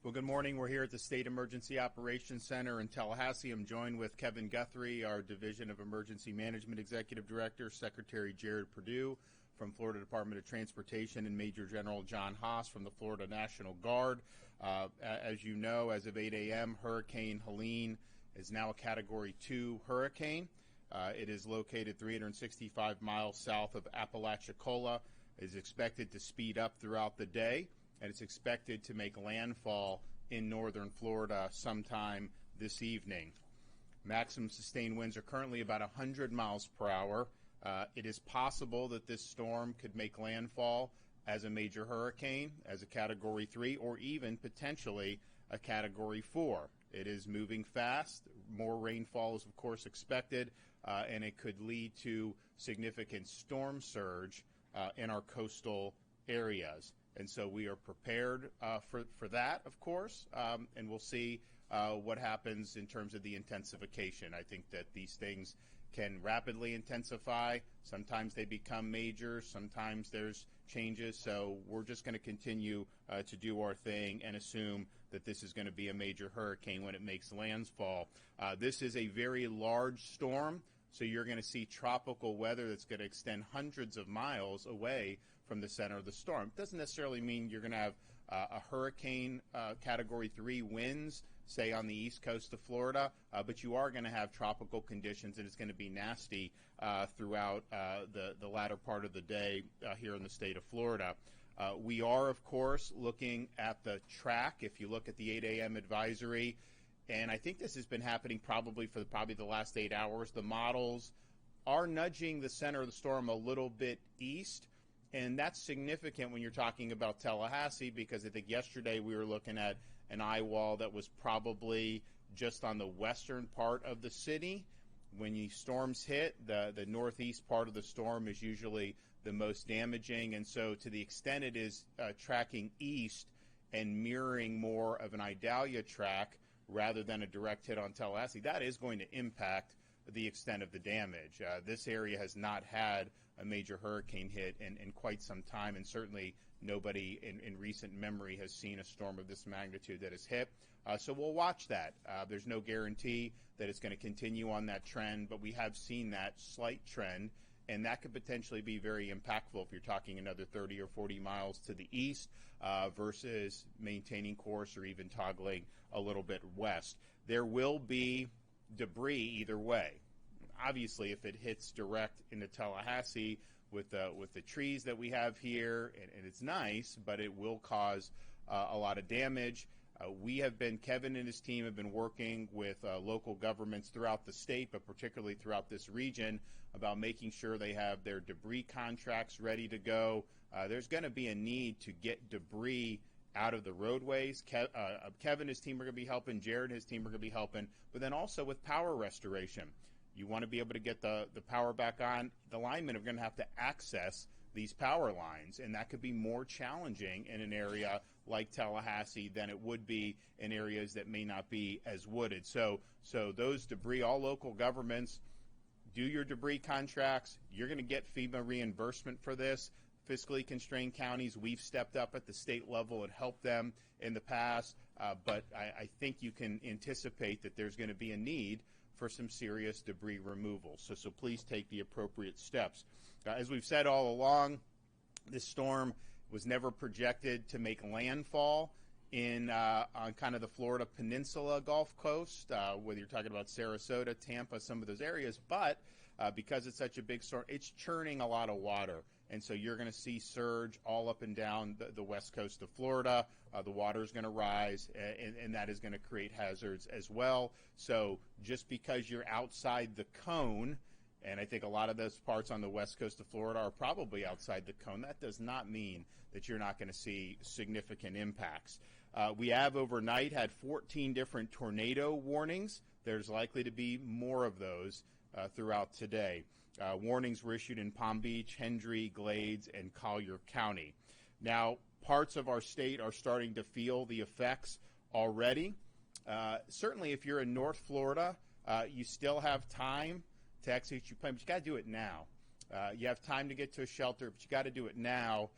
Well, good morning. We're here at the State Emergency Operations Center in Tallahassee. I'm joined with Kevin Guthrie, our Division of Emergency Management Executive Director, Secretary Jared Perdue from Florida Department of Transportation, and Major General John Haas from the Florida National Guard. As you know, as of 8 a.m., Hurricane Helene is now a Category 2 hurricane. It is located 365 miles south of Apalachicola. It is expected to speed up throughout the day, and it's expected to make landfall in northern Florida sometime this evening. Maximum sustained winds are currently about 100 miles per hour. It is possible that this storm could make landfall as a major hurricane, as a Category 3, or even potentially a Category 4. It is moving fast. More rainfall is, of course, expected, and it could lead to significant storm surge in our coastal areas. And so we are prepared for that, of course, and we'll see what happens in terms of the intensification. I think that these things can rapidly intensify. Sometimes they become major. Sometimes there's changes. So we're just going to continue to do our thing and assume that this is going to be a major hurricane when it makes landfall. This is a very large storm, so you're going to see tropical weather that's going to extend hundreds of miles away from the center of the storm. It doesn't necessarily mean you're going to have a hurricane Category 3 winds, say on the east coast of Florida, but you are going to have tropical conditions, and it's going to be nasty throughout the latter part of the day here in the state of Florida. We are, of course, looking at the track. If you look at the 8 a.m. advisory, and I think this has been happening probably for the last 8 hours, the models are nudging the center of the storm a little bit east. And that's significant when you're talking about Tallahassee, because I think yesterday we were looking at an eye wall that was probably just on the western part of the city. When the storms hit, the northeast part of the storm is usually the most damaging. And so to the extent it is tracking east and mirroring more of an Idalia track rather than a direct hit on Tallahassee, that is going to impact the extent of the damage. This area has not had a major hurricane hit in quite some time, and certainly nobody in recent memory has seen a storm of this magnitude that has hit. So we'll watch that. There's no guarantee that it's going to continue on that trend, but we have seen that slight trend, and that could potentially be very impactful if you're talking another 30 or 40 miles to the east versus maintaining course or even toggling a little bit west. There will be debris either way. Obviously, if it hits direct into Tallahassee with the trees that we have here, and it's nice, but it will cause a lot of damage. Kevin and his team have been working with local governments throughout the state, but particularly throughout this region, about making sure they have their debris contracts ready to go. There's going to be a need to get debris out of the roadways. Kevin and his team are going to be helping. Jared and his team are going to be helping. But then also with power restoration. You want to be able to get the power back on. The linemen are going to have to access these power lines, and that could be more challenging in an area like Tallahassee than it would be in areas that may not be as wooded. So those debris, all local governments, do your debris contracts. You're going to get FEMA reimbursement for this. Fiscally constrained counties, we've stepped up at the state level and helped them in the past, but I think you can anticipate that there's going to be a need for some serious debris removal. So please take the appropriate steps. As we've said all along, this storm was never projected to make landfall on kind of the Florida Peninsula Gulf Coast, whether you're talking about Sarasota, Tampa, some of those areas, but because it's such a big storm, it's churning a lot of water. And so you're going to see surge all up and down the west coast of Florida. The water is going to rise, and that is going to create hazards as well. So just because you're outside the cone, and I think a lot of those parts on the west coast of Florida are probably outside the cone, that does not mean that you're not going to see significant impacts. We have overnight had 14 different tornado warnings. There's likely to be more of those throughout today. Warnings were issued in Palm Beach, Hendry, Glades, and Collier County. Now, parts of our state are starting to feel the effects already. Certainly, if you're in North Florida, you still have time to execute your plan, but you got to do it now. You have time to get to a shelter, but you got to do it now.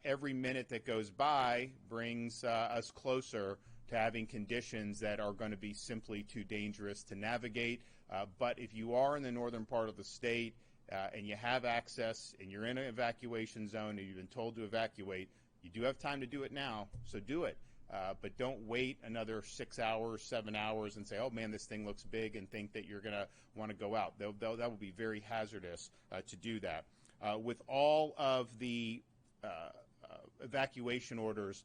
Every minute that goes by brings us closer to having conditions that are going to be simply too dangerous to navigate. But if you are in the northern part of the state and you have access and you're in an evacuation zone and you've been told to evacuate, you do have time to do it now, so do it. But don't wait another 6 hours, 7 hours and say, oh man, this thing looks big, and think that you're going to want to go out. That would be very hazardous to do that. With all of the evacuation orders,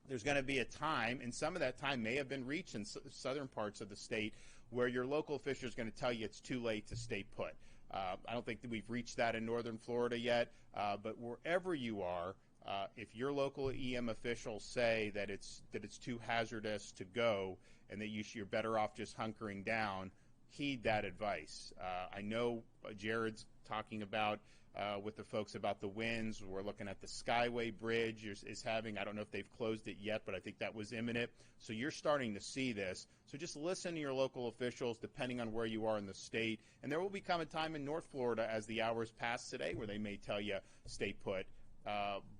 there's going to be a time, and some of that time may have been reached in southern parts of the state, where your local official is going to tell you it's too late to stay put. I don't think that we've reached that in northern Florida yet, but wherever you are, if your local EM officials say that it's too hazardous to go and that you're better off just hunkering down, heed that advice. I know Jared's talking about with the folks about the winds. We're looking at the Skyway Bridge is having, I don't know if they've closed it yet, but I think that was imminent. So you're starting to see this. So just listen to your local officials depending on where you are in the state. And there will become a time in North Florida as the hours pass today where they may tell you stay put.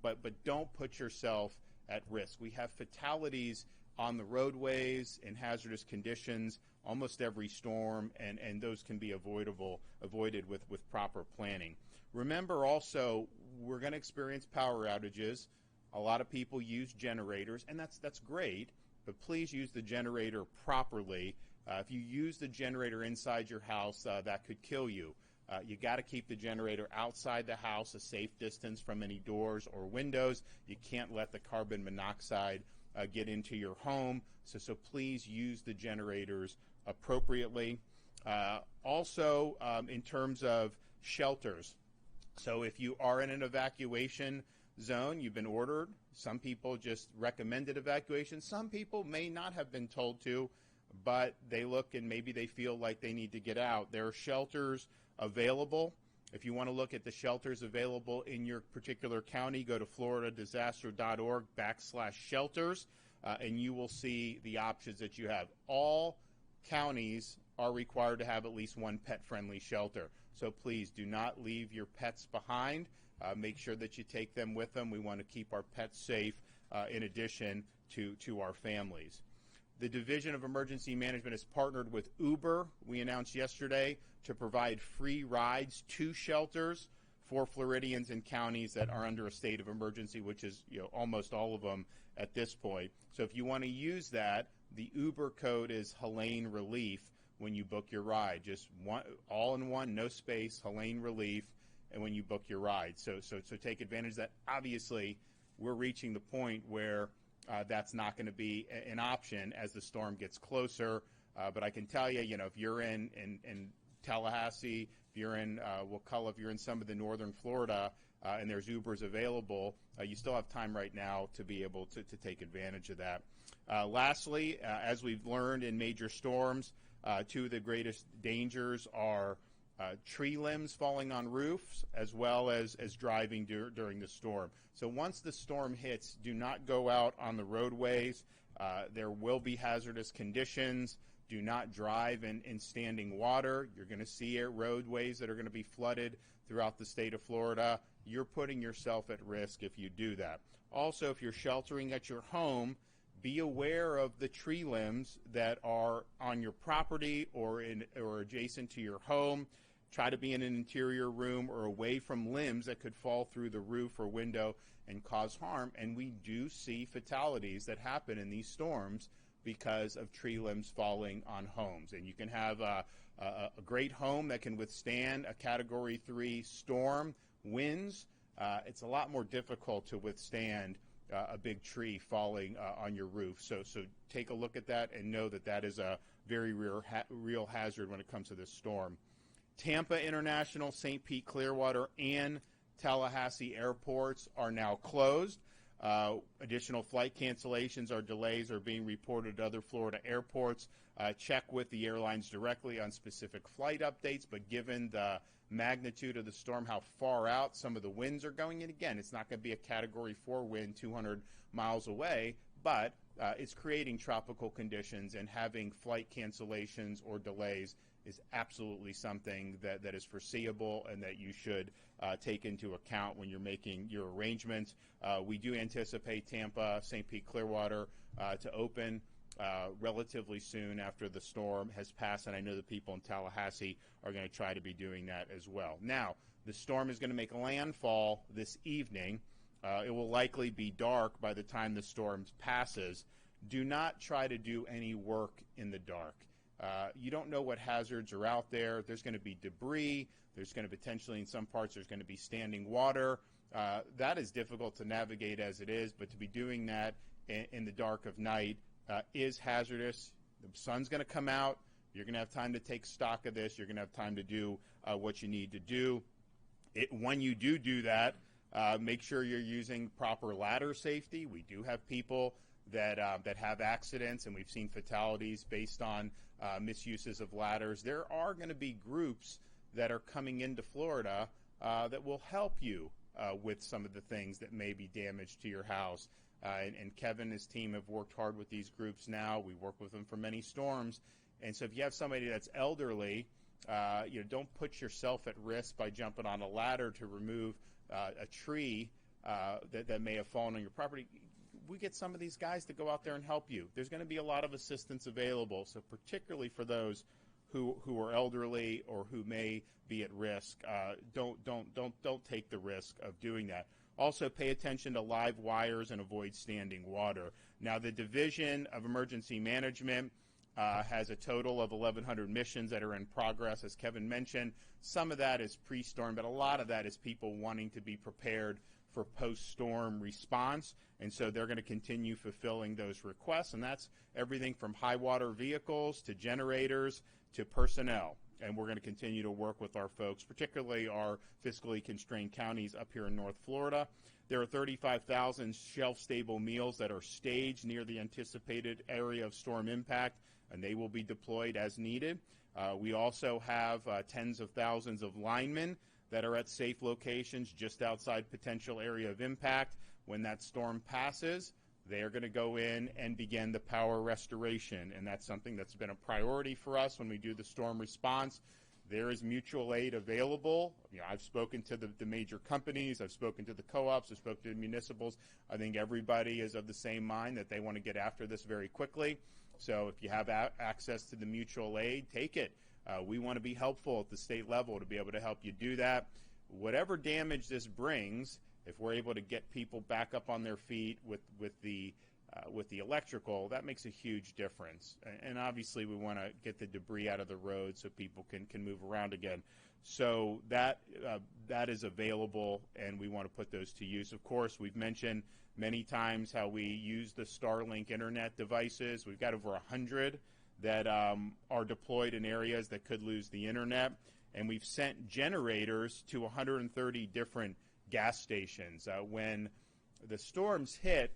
But don't put yourself at risk. We have fatalities on the roadways in hazardous conditions almost every storm, and those can be avoided with proper planning. Remember also, we're going to experience power outages. A lot of people use generators, and that's great, but please use the generator properly. If you use the generator inside your house, that could kill you. You got to keep the generator outside the house, a safe distance from any doors or windows. You can't let the carbon monoxide get into your home. So please use the generators appropriately. Also, in terms of shelters, so if you are in an evacuation zone, you've been ordered. Some people just recommended evacuation. Some people may not have been told to, but they look and maybe they feel like they need to get out. There are shelters available. If you want to look at the shelters available in your particular county, go to floridadisaster.org/shelters, and you will see the options that you have. All counties are required to have at least one pet-friendly shelter. So please do not leave your pets behind. Make sure that you take them with them. We want to keep our pets safe in addition to our families. The Division of Emergency Management has partnered with Uber, we announced yesterday, to provide free rides to shelters for Floridians in counties that are under a state of emergency, which is almost all of them at this point. So if you want to use that, the Uber code is Helene Relief when you book your ride. Just one, all in one, no space, Helene Relief, and when you book your ride. So take advantage of that. Obviously, we're reaching the point where that's not going to be an option as the storm gets closer. But I can tell you, if you're in Tallahassee, if you're in Wakulla, if you're in some of the northern Florida, and there's Ubers available, you still have time right now to be able to take advantage of that. Lastly, as we've learned in major storms, two of the greatest dangers are tree limbs falling on roofs, as well as driving during the storm. So once the storm hits, do not go out on the roadways. There will be hazardous conditions. Do not drive in standing water. You're going to see roadways that are going to be flooded throughout the state of Florida. You're putting yourself at risk if you do that. Also, if you're sheltering at your home, be aware of the tree limbs that are on your property or adjacent to your home. Try to be in an interior room or away from limbs that could fall through the roof or window and cause harm. And we do see fatalities that happen in these storms because of tree limbs falling on homes. And you can have a great home that can withstand a Category 3 storm winds. It's a lot more difficult to withstand a big tree falling on your roof. So take a look at that and know that is a very real hazard when it comes to this storm. Tampa International, St. Pete, Clearwater, and Tallahassee airports are now closed. Additional flight cancellations or delays are being reported at other Florida airports. Check with the airlines directly on specific flight updates, but given the magnitude of the storm, how far out some of the winds are going, and again, it's not going to be a Category 4 wind 200 miles away, but it's creating tropical conditions, and having flight cancellations or delays is absolutely something that is foreseeable and that you should take into account when you're making your arrangements. We do anticipate Tampa, St. Pete, Clearwater to open relatively soon after the storm has passed, and I know the people in Tallahassee are going to try to be doing that as well. Now, the storm is going to make landfall this evening. It will likely be dark by the time the storm passes. Do not try to do any work in the dark. You don't know what hazards are out there. There's going to be debris. There's going to potentially, in some parts, there's going to be standing water. That is difficult to navigate as it is, but to be doing that in the dark of night is hazardous. The sun's going to come out. You're going to have time to take stock of this. You're going to have time to do what you need to do. When you do that, make sure you're using proper ladder safety. We do have people that have accidents, and we've seen fatalities based on misuses of ladders. There are going to be groups that are coming into Florida that will help you with some of the things that may be damaged to your house. And Kevin and his team have worked hard with these groups now. We work with them for many storms. And so if you have somebody that's elderly, don't put yourself at risk by jumping on a ladder to remove a tree that may have fallen on your property. We get some of these guys to go out there and help you. There's going to be a lot of assistance available. So particularly for those who are elderly or who may be at risk, don't take the risk of doing that. Also, pay attention to live wires and avoid standing water. Now, the Division of Emergency Management has a total of 1,100 missions that are in progress, as Kevin mentioned. Some of that is pre-storm, but a lot of that is people wanting to be prepared for post-storm response, and so they're going to continue fulfilling those requests, and that's everything from high water vehicles to generators to personnel. And we're going to continue to work with our folks, particularly our fiscally constrained counties up here in North Florida. There are 35,000 shelf-stable meals that are staged near the anticipated area of storm impact, and they will be deployed as needed. We also have tens of thousands of linemen that are at safe locations just outside potential area of impact. When that storm passes, they are going to go in and begin the power restoration, and that's something that's been a priority for us when we do the storm response. There is mutual aid available. I've spoken to the major companies. I've spoken to the co-ops. I've spoken to the municipals. I think everybody is of the same mind that they want to get after this very quickly. So if you have access to the mutual aid, take it. We want to be helpful at the state level to be able to help you do that. Whatever damage this brings, if we're able to get people back up on their feet with the electrical, that makes a huge difference. And obviously we want to get the debris out of the road so people can move around again. So that is available, and we want to put those to use. Of course, we've mentioned many times how we use the Starlink internet devices. We've got over 100 that are deployed in areas that could lose the internet, and we've sent generators to 130 different gas stations. When the storms hit,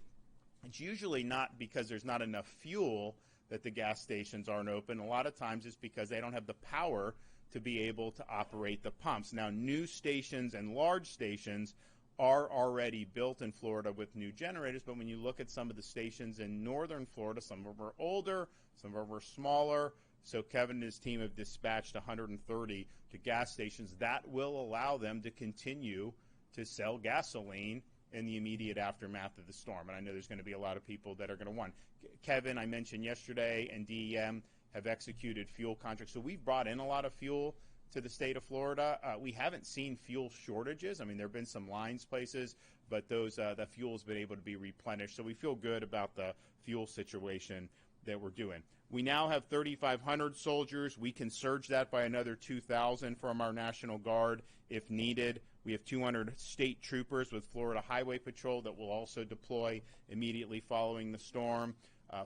it's usually not because there's not enough fuel that the gas stations aren't open. A lot of times it's because they don't have the power to be able to operate the pumps. Now, new stations and large stations are already built in Florida with new generators, but when you look at some of the stations in northern Florida, some of them are older, some of them are smaller. So Kevin and his team have dispatched 130 to gas stations. That will allow them to continue to sell gasoline in the immediate aftermath of the storm. And I know there's going to be a lot of people that are going to want. Kevin, I mentioned yesterday, and DEM have executed fuel contracts. So we've brought in a lot of fuel to the state of Florida. We haven't seen fuel shortages. I mean, there have been some lines places, but the fuel has been able to be replenished. So we feel good about the fuel situation that we're doing. We now have 3,500 soldiers. We can surge that by another 2,000 from our National Guard if needed. We have 200 state troopers with Florida Highway Patrol that will also deploy immediately following the storm.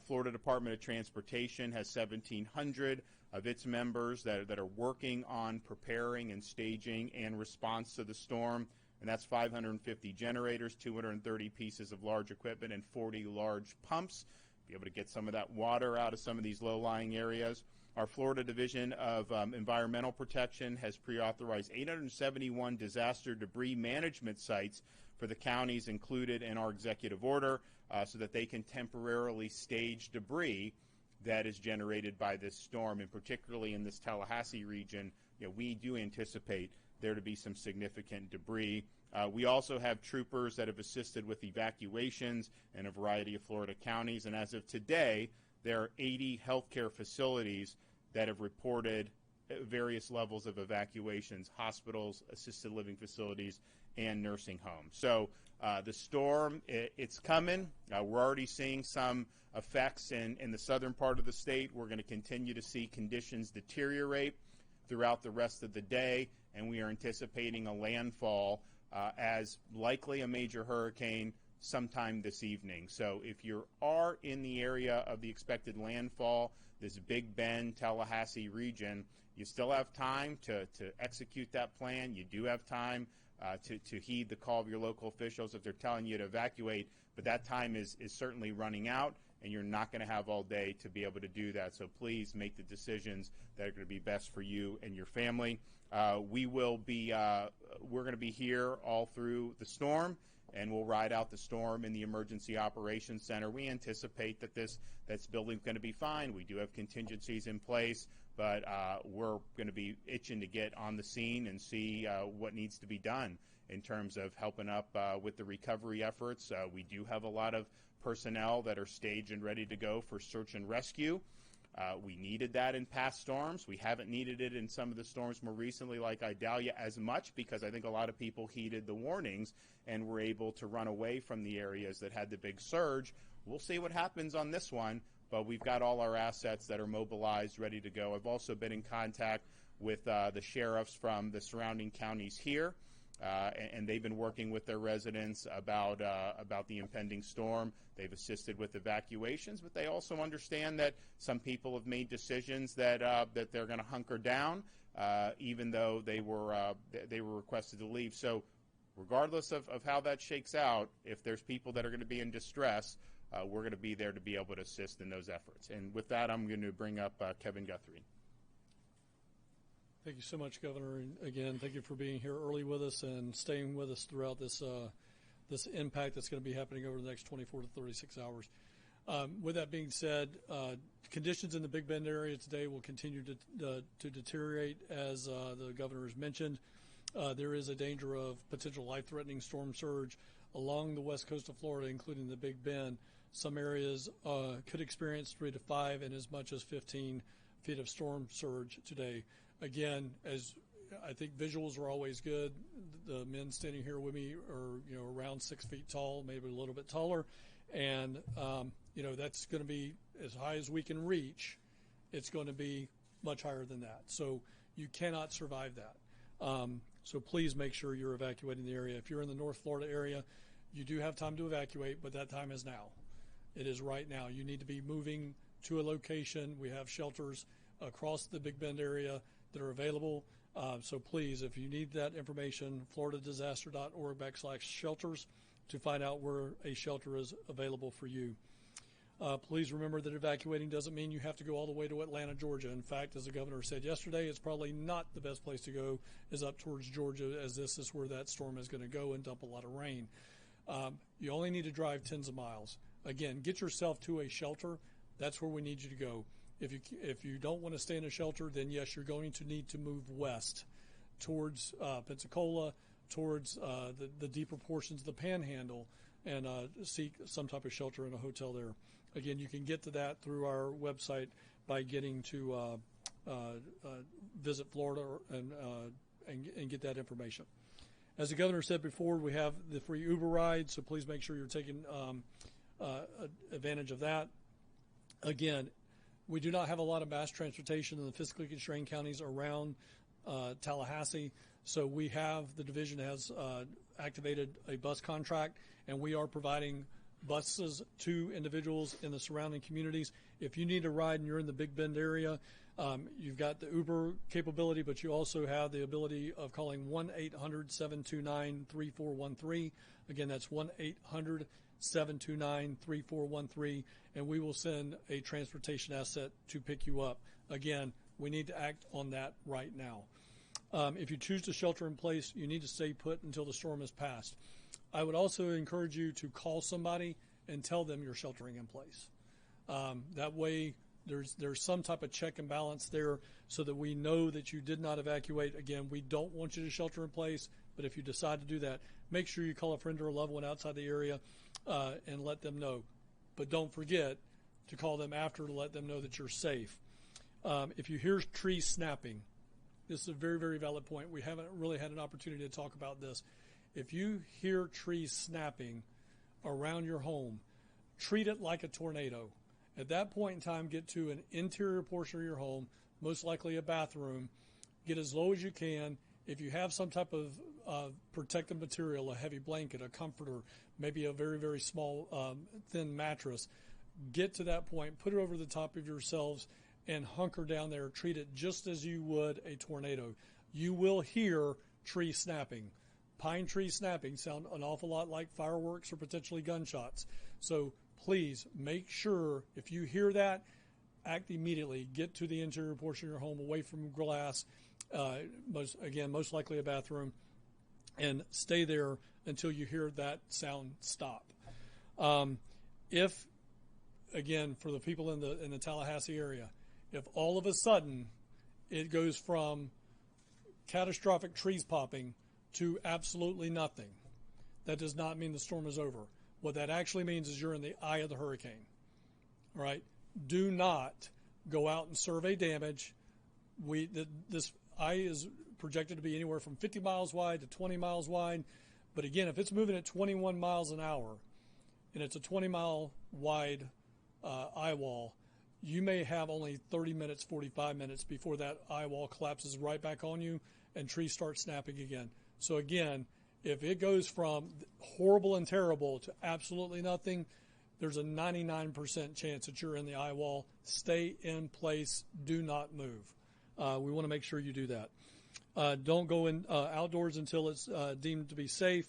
Florida Department of Transportation has 1,700 of its members that are working on preparing and staging and response to the storm, and that's 550 generators, 230 pieces of large equipment, and 40 large pumps. Be able to get some of that water out of some of these low-lying areas. Our Florida Division of Environmental Protection has pre-authorized 871 disaster debris management sites for the counties included in our executive order so that they can temporarily stage debris that is generated by this storm, and particularly in this Tallahassee region, we do anticipate there to be some significant debris. We also have troopers that have assisted with evacuations in a variety of Florida counties, and as of today, there are 80 healthcare facilities that have reported various levels of evacuations: hospitals, assisted living facilities, and nursing homes. So the storm, it's coming. We're already seeing some effects in the southern part of the state. We're going to continue to see conditions deteriorate throughout the rest of the day, and we are anticipating a landfall as likely a major hurricane sometime this evening. So if you are in the area of the expected landfall, this Big Bend, Tallahassee region, you still have time to execute that plan. You do have time to heed the call of your local officials if they're telling you to evacuate, but that time is certainly running out, and you're not going to have all day to be able to do that. So please make the decisions that are going to be best for you and your family. We're going to be here all through the storm, and we'll ride out the storm in the Emergency Operations Center. We anticipate that this building's going to be fine. We do have contingencies in place, but we're going to be itching to get on the scene and see what needs to be done in terms of helping up with the recovery efforts. We do have a lot of personnel that are staged and ready to go for search and rescue. We needed that in past storms. We haven't needed it in some of the storms more recently, like Idalia, as much, because I think a lot of people heeded the warnings and were able to run away from the areas that had the big surge. We'll see what happens on this one, but we've got all our assets that are mobilized, ready to go. I've also been in contact with the sheriffs from the surrounding counties here, and they've been working with their residents about the impending storm. They've assisted with evacuations, but they also understand that some people have made decisions that they're going to hunker down, even though they were requested to leave. So regardless of how that shakes out, if there's people that are going to be in distress, we're going to be there to be able to assist in those efforts. And with that, I'm going to bring up Kevin Guthrie. Thank you so much, Governor. And again, thank you for being here early with us and staying with us throughout this impact that's going to be happening over the next 24 to 36 hours. With that being said, conditions in the Big Bend area today will continue to deteriorate, as the governor has mentioned. There is a danger of potential life-threatening storm surge along the west coast of Florida, including the Big Bend. Some areas could experience 3 to 5 and as much as 15 feet of storm surge today. Again, as I think visuals are always good. The men standing here with me are, around 6 feet tall, maybe a little bit taller. And, that's going to be as high as we can reach. It's going to be much higher than that. So you cannot survive that. So please make sure you're evacuating the area. If you're in the North Florida area, you do have time to evacuate, but that time is now. It is right now. You need to be moving to a location. We have shelters across the Big Bend area that are available. So please, if you need that information, floridadisaster.org/shelters to find out where a shelter is available for you. Please remember that evacuating doesn't mean you have to go all the way to Atlanta, Georgia. In fact, as the governor said yesterday, it's probably not the best place to go is up towards Georgia, as this is where that storm is going to go and dump a lot of rain. You only need to drive tens of miles. Again, get yourself to a shelter. That's where we need you to go. If you don't want to stay in a shelter, then yes, you're going to need to move west towards Pensacola, towards the deeper portions of the Panhandle, and seek some type of shelter in a hotel there. Again, you can get to that through our website by getting to Visit Florida and get that information. As the governor said before, we have the free Uber ride, so please make sure you're taking advantage of that. Again, we do not have a lot of mass transportation in the fiscally constrained counties around Tallahassee, so the division has activated a bus contract, and we are providing buses to individuals in the surrounding communities. If you need a ride and you're in the Big Bend area, you've got the Uber capability, but you also have the ability of calling 1-800-729-3413. Again, that's 1-800-729-3413, and we will send a transportation asset to pick you up. Again, we need to act on that right now. If you choose to shelter in place, you need to stay put until the storm has passed. I would also encourage you to call somebody and tell them you're sheltering in place. That way, there's some type of check and balance there so that we know that you did not evacuate. Again, we don't want you to shelter in place, but if you decide to do that, make sure you call a friend or a loved one outside the area and let them know. But don't forget to call them after to let them know that you're safe. If you hear trees snapping, this is a very, very valid point. We haven't really had an opportunity to talk about this. If you hear trees snapping around your home, treat it like a tornado. At that point in time, get to an interior portion of your home, most likely a bathroom. Get as low as you can. If you have some type of protective material, a heavy blanket, a comforter, maybe a very, very small thin mattress, get to that point, put it over the top of yourselves, and hunker down there. Treat it just as you would a tornado. You will hear tree snapping. Pine tree snapping sound an awful lot like fireworks or potentially gunshots. So please make sure if you hear that, act immediately. Get to the interior portion of your home, away from glass, most likely a bathroom, and stay there until you hear that sound stop. If, again, for the people in the Tallahassee area, if all of a sudden it goes from catastrophic trees popping to absolutely nothing, that does not mean the storm is over. What that actually means is you're in the eye of the hurricane. All right? Do not go out and survey damage. This eye is projected to be anywhere from 50 miles wide to 20 miles wide. But again, if it's moving at 21 miles an hour and it's a 20-mile wide eye wall, you may have only 30 minutes, 45 minutes before that eye wall collapses right back on you and trees start snapping again. So again, if it goes from horrible and terrible to absolutely nothing, there's a 99% chance that you're in the eye wall. Stay in place. Do not move. We want to make sure you do that. Don't go in outdoors until it's deemed to be safe.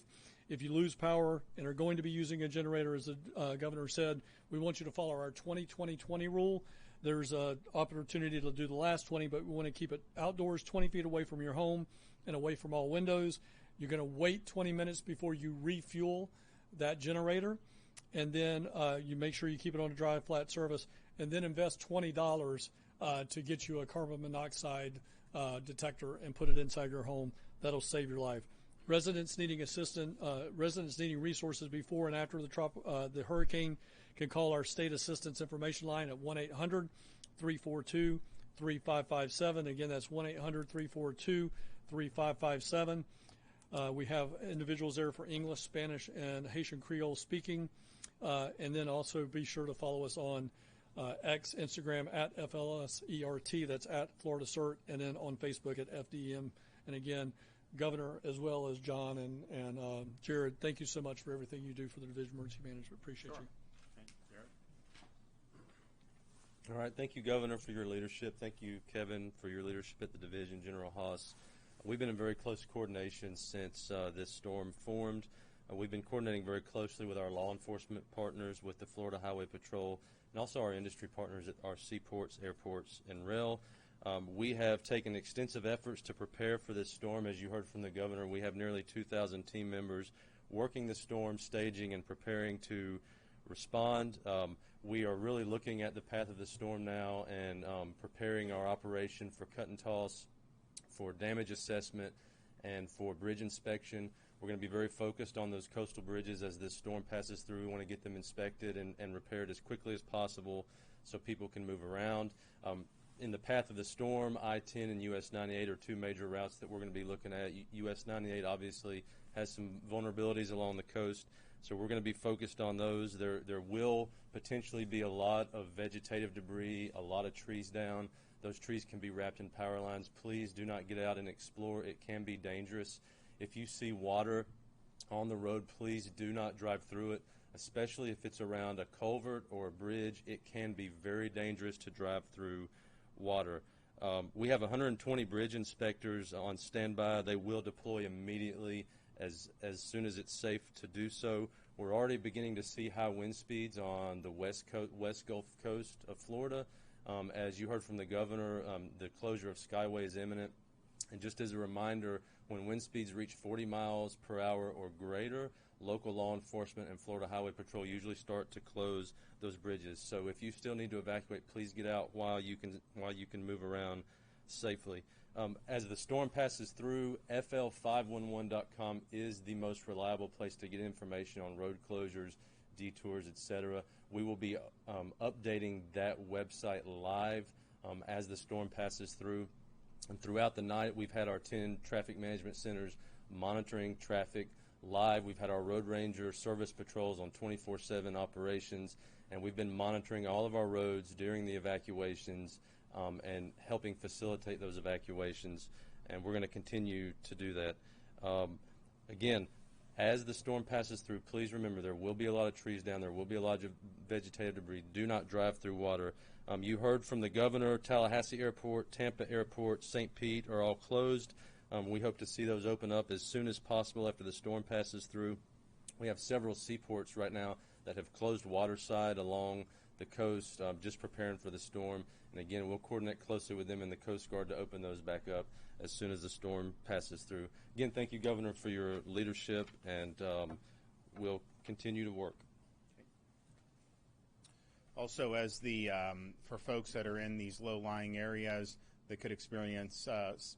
If you lose power and are going to be using a generator, as the governor said, we want you to follow our 20-20-20 rule. There's an opportunity to do the last 20, but we want to keep it outdoors, 20 feet away from your home and away from all windows. You're going to wait 20 minutes before you refuel that generator, and then you make sure you keep it on a dry, flat surface, and then invest $20 to get you a carbon monoxide detector and put it inside your home. That'll save your life. Residents needing resources before and after the hurricane can call our state assistance information line at 1-800-342-3557. Again, that's 1-800-342-3557. We have individuals there for English, Spanish, and Haitian Creole speaking. And then also be sure to follow us on X, Instagram at FLSERT, that's at Florida CERT, and then on Facebook at FDEM. And again, Governor, as well as John and Jared, thank you so much for everything you do for the Division of Emergency Management. Appreciate you. Thanks, Jared. All right. Thank you, Governor, for your leadership. Thank you, Kevin, for your leadership at the division, General Haas. We've been in very close coordination since this storm formed. We've been coordinating very closely with our law enforcement partners, with the Florida Highway Patrol, and also our industry partners at our seaports, airports, and rail. We have taken extensive efforts to prepare for this storm. As you heard from the governor, we have nearly 2,000 team members working the storm, staging, and preparing to respond. We are really looking at the path of the storm now and preparing our operation for cut and toss, for damage assessment, and for bridge inspection. We're going to be very focused on those coastal bridges as this storm passes through. We want to get them inspected and repaired as quickly as possible so people can move around. In the path of the storm, I-10 and US 98 are two major routes that we're going to be looking at. US 98 obviously has some vulnerabilities along the coast, so we're going to be focused on those. There will potentially be a lot of vegetative debris, a lot of trees down. Those trees can be wrapped in power lines. Please do not get out and explore. It can be dangerous. If you see water on the road, please do not drive through it, especially if it's around a culvert or a bridge. It can be very dangerous to drive through water. We have 120 bridge inspectors on standby. They will deploy immediately as soon as it's safe to do so. We're already beginning to see high wind speeds on the west Gulf Coast of Florida. As you heard from the governor, the closure of Skyway is imminent. And just as a reminder, when wind speeds reach 40 miles per hour or greater, local law enforcement and Florida Highway Patrol usually start to close those bridges. So if you still need to evacuate, please get out while you can move around safely. As the storm passes through, FL511.com is the most reliable place to get information on road closures, detours, etc. We will be updating that website live as the storm passes through. And throughout the night, we've had our 10 traffic management centers monitoring traffic live. We've had our road ranger service patrols on 24/7 operations, and we've been monitoring all of our roads during the evacuations and helping facilitate those evacuations. And we're going to continue to do that. Again, as the storm passes through, please remember there will be a lot of trees down. There will be a lot of vegetative debris. Do not drive through water. You heard from the governor. Tallahassee Airport, Tampa Airport, St. Pete are all closed. We hope to see those open up as soon as possible after the storm passes through. We have several seaports right now that have closed waterside along the coast, just preparing for the storm. And again, we'll coordinate closely with them and the Coast Guard to open those back up as soon as the storm passes through. Again, thank you, Governor, for your leadership, and we'll continue to work. Also, as for folks that are in these low-lying areas that could experience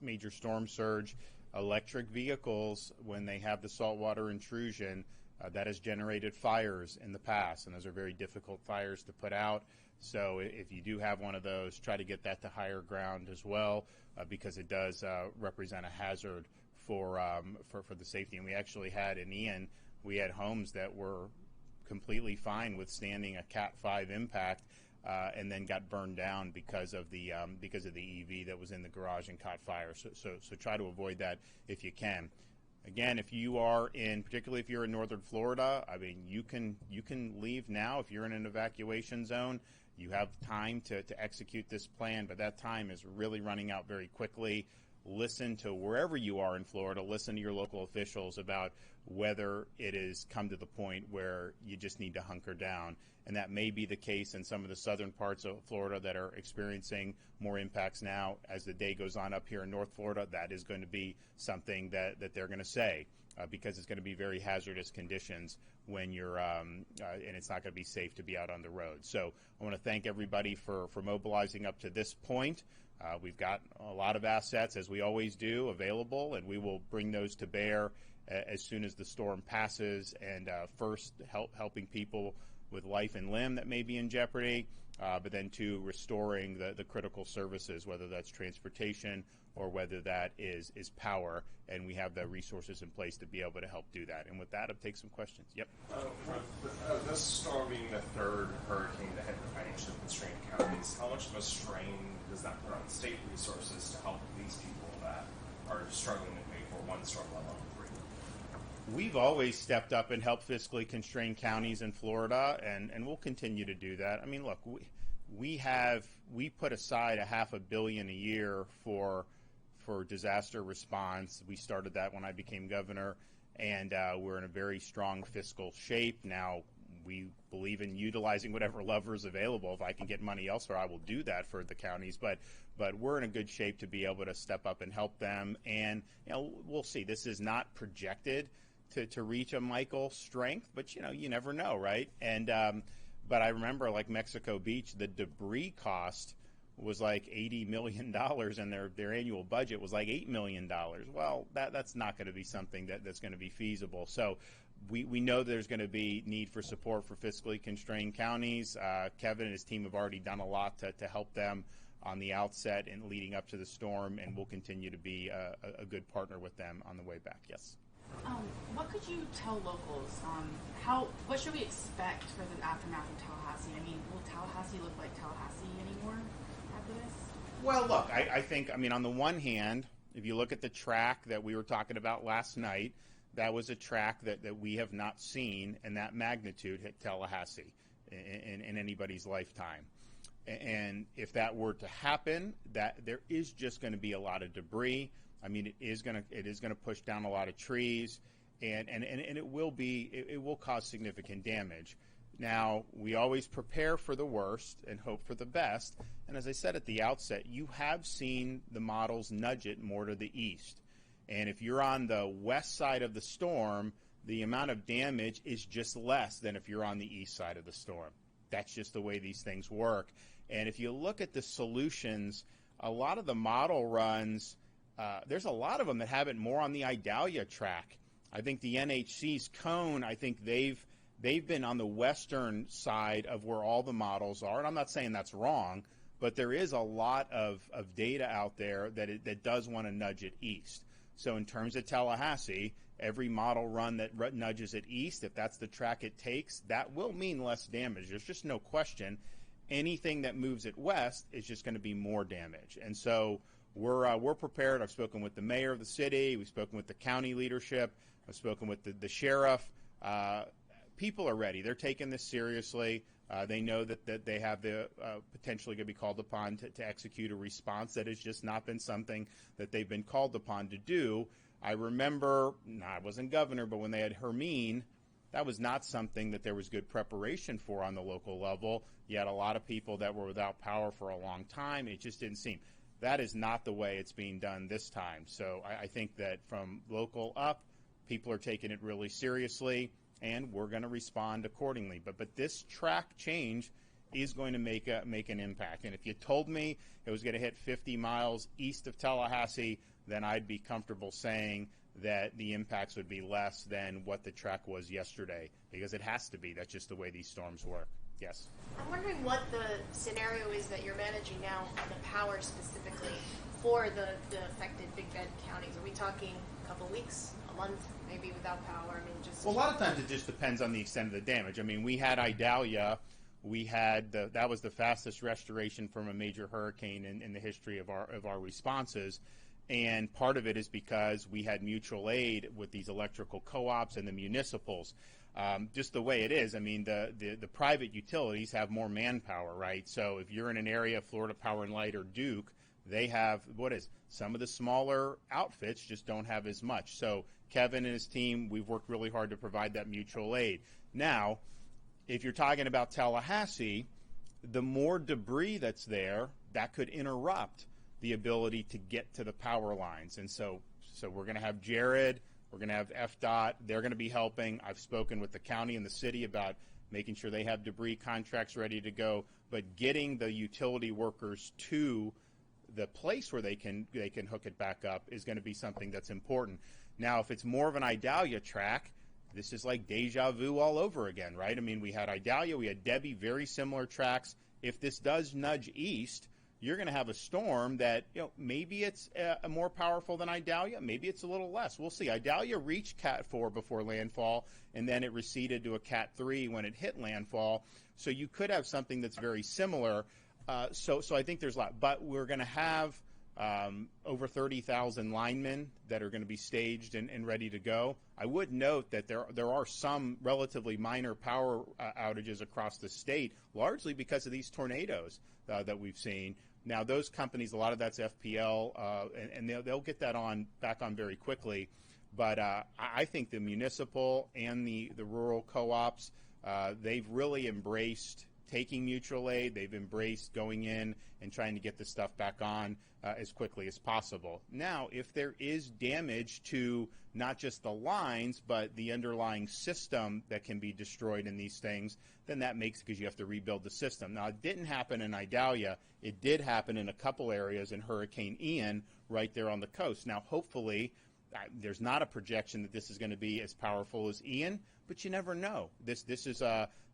major storm surge, electric vehicles, when they have the saltwater intrusion, that has generated fires in the past, and those are very difficult fires to put out. So if you do have one of those, try to get that to higher ground as well, because it does represent a hazard for the safety. And we actually had in Ian, we had homes that were completely fine withstanding a Cat 5 impact, and then got burned down because of the EV that was in the garage and caught fire. So try to avoid that if you can. Again, if you are particularly if you're in northern Florida, I mean, you can leave now if you're in an evacuation zone. You have time to execute this plan, but that time is really running out very quickly. Listen to wherever you are in Florida, listen to your local officials about whether it has come to the point where you just need to hunker down. And that may be the case in some of the southern parts of Florida that are experiencing more impacts now. As the day goes on up here in North Florida, that is going to be something that they're going to say, because it's going to be very hazardous conditions when you're, and it's not going to be safe to be out on the road. So I want to thank everybody for mobilizing up to this point. We've got a lot of assets, as we always do, available, and we will bring those to bear as soon as the storm passes, and first helping people with life and limb that may be in jeopardy, but then two, restoring the critical services, whether that's transportation or whether that is power, and we have the resources in place to be able to help do that. And with that, I'll take some questions. Yep. With this storm being the third hurricane to hit the financially constrained counties, how much of a strain does that put on state resources to help these people that are struggling to pay for one storm, let alone three? We've always stepped up and helped fiscally constrained counties in Florida, and we'll continue to do that. I mean, look, we put aside $500 million a year for disaster response. We started that when I became governor, and we're in a very strong fiscal shape. Now, we believe in utilizing whatever levers available. If I can get money elsewhere, I will do that for the counties. But we're in a good shape to be able to step up and help them. And we'll see. This is not projected to reach a Michael strength, but you never know, right? And but I remember, like Mexico Beach, the debris cost was like $80 million, and their annual budget was like $8 million. Well, that's not going to be something that's going to be feasible. So we know there's going to be need for support for fiscally constrained counties. Kevin and his team have already done a lot to help them on the outset and leading up to the storm, and we'll continue to be a good partner with them on the way back. Yes. What could you tell locals? What should we expect for the aftermath of Tallahassee? I mean, will Tallahassee look like Tallahassee anymore after this? Well, look, I think, on the one hand, if you look at the track that we were talking about last night, that was a track that we have not seen in that magnitude hit Tallahassee in anybody's lifetime. And if that were to happen, that there is just going to be a lot of debris. It is going to push down a lot of trees, and it will cause significant damage. Now, we always prepare for the worst and hope for the best. And as I said at the outset, you have seen the models nudge it more to the east. And if you're on the west side of the storm, the amount of damage is just less than if you're on the east side of the storm. That's just the way these things work. And if you look at the solutions, a lot of the model runs, there's a lot of them that have it more on the Idalia track. I think the NHC's cone, I think they've they've been on the western side of where all the models are. And I'm not saying that's wrong, but there is a lot of data out there that does want to nudge it east. So in terms of Tallahassee, every model run that nudges it east, if that's the track it takes, that will mean less damage. There's just no question. Anything that moves it west is just going to be more damage. And so we're prepared. I've spoken with the mayor of the city. We've spoken with the county leadership. I've spoken with the sheriff. People are ready. They're taking this seriously. They know that they have the potentially going to be called upon to execute a response that has just not been something that they've been called upon to do. I remember, I wasn't governor, but when they had Hermine, that was not something that there was good preparation for on the local level. You had a lot of people that were without power for a long time. It just didn't seem. That is not the way it's being done this time. So I think that from local up, people are taking it really seriously, and we're going to respond accordingly. But this track change is going to make an impact. And if you told me it was going to hit 50 miles east of Tallahassee, then I'd be comfortable saying that the impacts would be less than what the track was yesterday, because it has to be. That's just the way these storms work. Yes. I'm wondering what the scenario is that you're managing now on the power specifically for the affected Big Bend counties. Are we talking a couple weeks, a month, maybe without power? I mean, just well, a lot of times it just depends on the extent of the damage. I mean, we had Idalia. We had that was the fastest restoration from a major hurricane in the history of our responses. And part of it is because we had mutual aid with these electrical co-ops and the municipals. Just the way it is, I mean, the private utilities have more manpower, right? So if you're in an area, Florida Power and Light or Duke, they have, some of the smaller outfits just don't have as much. So Kevin and his team, we've worked really hard to provide that mutual aid. Now, if you're talking about Tallahassee, the more debris that's there, that could interrupt the ability to get to the power lines. And so we're going to have Jared, we're going to have FDOT, they're going to be helping. I've spoken with the county and the city about making sure they have debris contracts ready to go, but getting the utility workers to the place where they can hook it back up is going to be something that's important. Now, if it's more of an Idalia track, this is like deja vu all over again, right? I mean, we had Idalia, we had Debbie, very similar tracks. If this does nudge east, you're going to have a storm that, maybe it's more powerful than Idalia, maybe it's a little less. We'll see. Idalia reached Cat 4 before landfall, and then it receded to a Cat 3 when it hit landfall. So you could have something that's very similar. So I think there's a lot. But we're going to have over 30,000 linemen that are going to be staged and ready to go. I would note that there are some relatively minor power outages across the state, largely because of these tornadoes that we've seen. Now, those companies, a lot of that's FPL, and they'll get that back on very quickly. But I think the municipal and the rural co-ops, they've really embraced taking mutual aid. They've embraced going in and trying to get the stuff back on as quickly as possible. Now, if there is damage to not just the lines, but the underlying system that can be destroyed in these things, then that makes, because you have to rebuild the system. Now, it didn't happen in Idalia. It did happen in a couple areas in Hurricane Ian right there on the coast. Now, hopefully, there's not a projection that this is going to be as powerful as Ian, but you never know. This is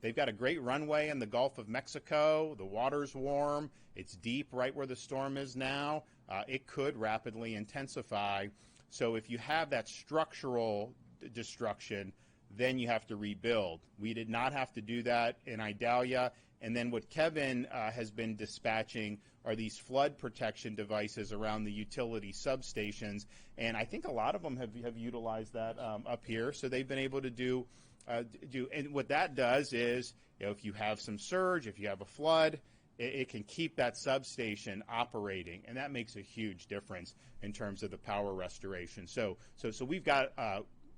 they've got a great runway in the Gulf of Mexico. The water's warm. It's deep right where the storm is now. It could rapidly intensify. So if you have that structural destruction, then you have to rebuild. We did not have to do that in Idalia. And then what Kevin has been dispatching are these flood protection devices around the utility substations. And I think a lot of them have utilized that up here. So they've been able to do. And what that does is, if you have some surge, if you have a flood, it can keep that substation operating. And that makes a huge difference in terms of the power restoration. So we've got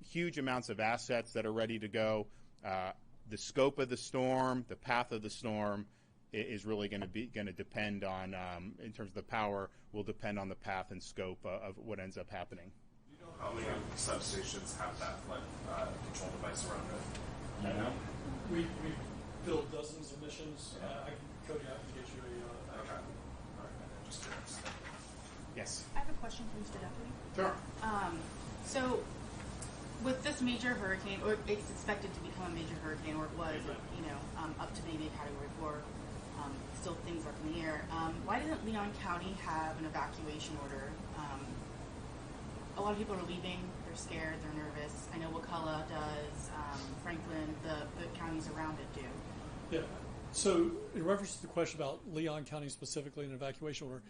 huge amounts of assets that are ready to go. The scope of the storm, the path of the storm is really going to depend on, in terms of the power, will depend on the path and scope of what ends up happening. Do you know how many substations have that flood control device around it? Yeah. We built dozens of missions. Cody, I can get you a... Okay. All right. Just curious. Yes. I have a question for Mr. Deputy. Sure. So with this first major hurricane, or it's expected to become a major hurricane, or it was, up to maybe a Category 4. Still things up in the air. Why doesn't Leon County have an evacuation order? A lot of people are leaving. They're scared. They're nervous. I know Wakulla does. Franklin, the counties around it do. Yeah. So in reference to the question about Leon County specifically and evacuation order,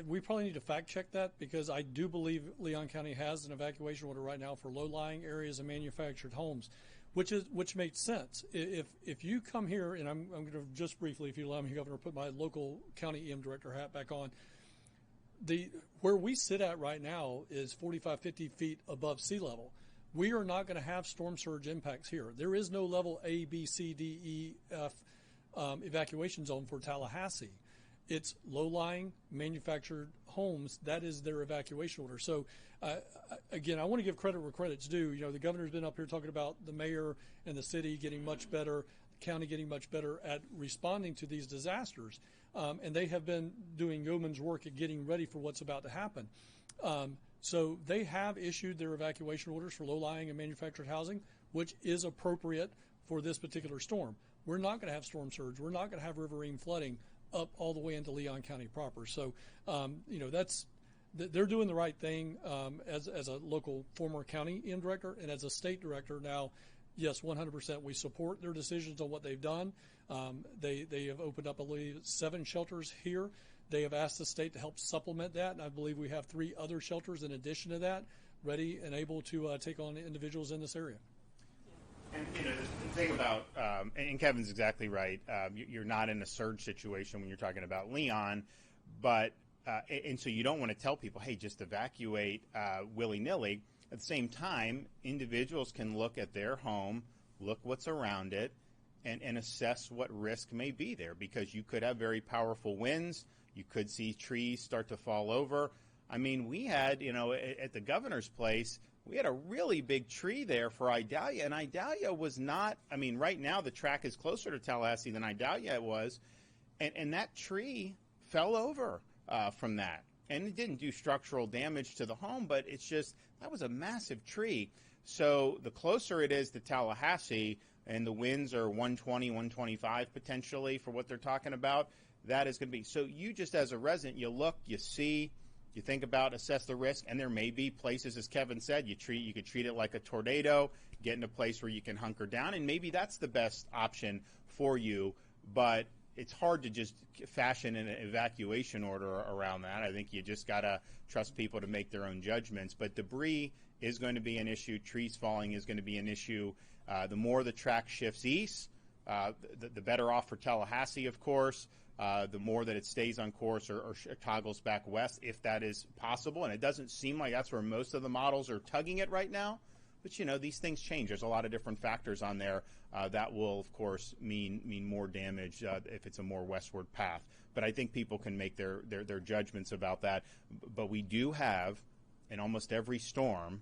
we probably need to fact check that, because I do believe Leon County has an evacuation order right now for low-lying areas and manufactured homes, which makes sense. If you come here, and I'm going to just briefly, if you allow me, Governor, put my local county EM director hat back on. Where we sit at right now is 45, 50 feet above sea level. We are not going to have storm surge impacts here. There is no level A, B, C, D, E, F evacuation zone for Tallahassee. It's low-lying manufactured homes. That is their evacuation order. So, again, I want to give credit where credit's due. The governor's been up here talking about the mayor and the city getting much better, the county getting much better at responding to these disasters. And they have been doing yeoman's work at getting ready for what's about to happen. So they have issued their evacuation orders for low-lying and manufactured housing, which is appropriate for this particular storm. We're not going to have storm surge. We're not going to have riverine flooding up all the way into Leon County proper. So, they're doing the right thing as a local former county EM director, and as a state director now. Yes, 100%. We support their decisions on what they've done. They have opened up, I believe, 7 shelters here. They have asked the state to help supplement that, and I believe we have 3 other shelters in addition to that, ready and able to take on individuals in this area. And the thing about, and Kevin's exactly right, you're not in a surge situation when you're talking about Leon, but, and so you don't want to tell people, hey, just evacuate willy-nilly. At the same time, individuals can look at their home, look what's around it, and assess what risk may be there, because you could have very powerful winds. You could see trees start to fall over. I mean, we had, at the governor's place, we had a really big tree there for Idalia, and Idalia was not, right now the track is closer to Tallahassee than Idalia was, and that tree fell over from that. And it didn't do structural damage to the home, but it's just, that was a massive tree. So the closer it is to Tallahassee, and the winds are 120, 125 potentially for what they're talking about, that is going to be. So you just as a resident, you look, you see, you think about, assess the risk, and there may be places, as Kevin said, you could treat it like a tornado, get in a place where you can hunker down, and maybe that's the best option for you. But it's hard to just fashion an evacuation order around that. I think you just got to trust people to make their own judgments. But debris is going to be an issue. Trees falling is going to be an issue. The more the track shifts east, the better off for Tallahassee, of course. The more that it stays on course or toggles back west, if that is possible. And it doesn't seem like that's where most of the models are tugging it right now. But, these things change. There's a lot of different factors on there that will, of course, mean more damage if it's a more westward path. But I think people can make their judgments about that. But we do have, in almost every storm,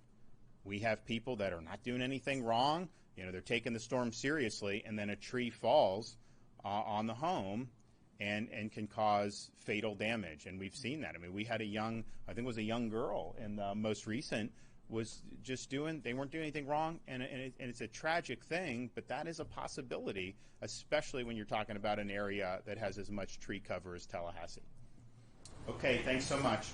we have people that are not doing anything wrong. They're taking the storm seriously, and then a tree falls on the home and can cause fatal damage. And we've seen that. We had I think it was a young girl in the most recent, was just they weren't doing anything wrong, and it's a tragic thing, but that is a possibility, especially when you're talking about an area that has as much tree cover as Tallahassee. Okay, thanks so much.